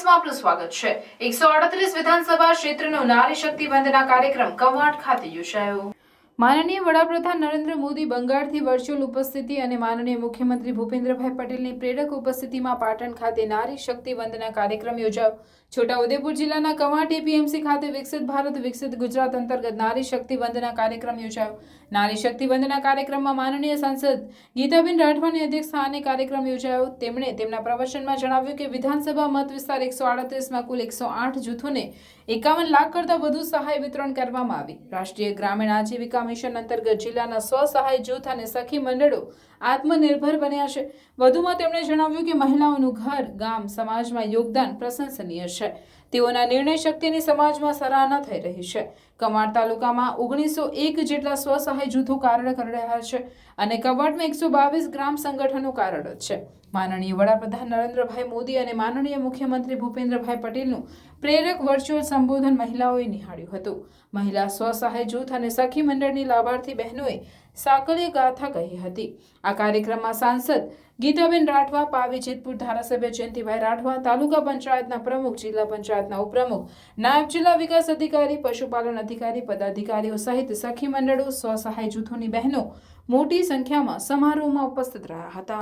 ન્યૂઝમાં આપનું સ્વાગત છે। 138 વિધાનસભા ક્ષેત્રનો નારી શક્તિ વંદના કાર્યક્રમ કવાંટ ખાતે યોજાયો। માનનીય વડાપ્રધાન નરેન્દ્ર મોદી બંગાળથી વર્ચ્યુઅલ ઉપસ્થિતિ અને માનનીય મુખ્યમંત્રી ભૂપેન્દ્રભાઈ પટેલની પ્રેરક ઉપસ્થિતિમાં પાટણ ખાતે નારી શક્તિ વંદના કાર્યક્રમ યોજાયો। છોટાઉદેપુર જિલ્લાના કવાંટ એપીએમસી ખાતે વિકસિત ભારત વિકસિત ગુજરાત અંતર્ગત નારી શક્તિ વંદના કાર્યક્રમ યોજાયો। નારી શક્તિ વંદના કાર્યક્રમમાં માનનીય સાંસદ ગીતાબેન રાઠવાની અધ્યક્ષસ્થાને કાર્યક્રમ યોજાયો। તેમણે તેમના પ્રવચનમાં જણાવ્યું કે વિધાનસભા મત વિસ્તાર 138માં કુલ 108 જૂથોને 51 લાખ કરતાં વધુ સહાય વિતરણ કરવામાં આવી। રાષ્ટ્રીય ગ્રામીણ આજીવિકા મિશન અંતર્ગત જિલ્લાના સ્વ-સહાય જૂથ અને સખી મંડળો આત્મનિર્ભર બન્યા છે। વધુમાં તેમણે જણાવ્યું કે મહિલાઓનું ઘર ગામ સમાજમાં યોગદાન પ્રશંસનીય છે। તેઓના નિર્ણય શક્તિની સમાજમાં સરાહના થઈ રહી છે। કવાંટ તાલુકામાં 1901 જેટલા સ્વ-સહાય જૂથો કાર્ય કરી રહ્યા છે અને કવાંટમાં 122 ગ્રામ સંગઠનો કાર્યરત છે। માનનીય વડાપ્રધાન નરેન્દ્રભાઈ મોદી અને માનનીય મુખ્યમંત્રી ભૂપેન્દ્રભાઈ પટેલનું પ્રેરક વર્ચ્યુઅલ સંબોધન મહિલાઓએ નિહાળ્યું હતું। મહિલા સ્વ-સહાય જૂથ અને સખી મંડળની લાભાર્થી બહેનોએ સાકલ્ય ગાથા કહી હતી। આ કાર્યક્રમમાં સાંસદ ગીતાબેન રાઠવા, પાવી જેતપુર ધારાસભ્ય જયંતિભાઈ રાઠવા, તાલુકા પંચાયતના પ્રમુખ, જિલ્લા પંચાયતના ઉપપ્રમુખ, નાયબ જિલ્લા વિકાસ અધિકારી, પશુપાલન અધિકારી, પદાધિકારીઓ સહિત સખી મંડળો, સ્વ-સહાય જૂથોની બહેનો મોટી સંખ્યામાં સમારોહમાં ઉપસ્થિત રહ્યા હતા।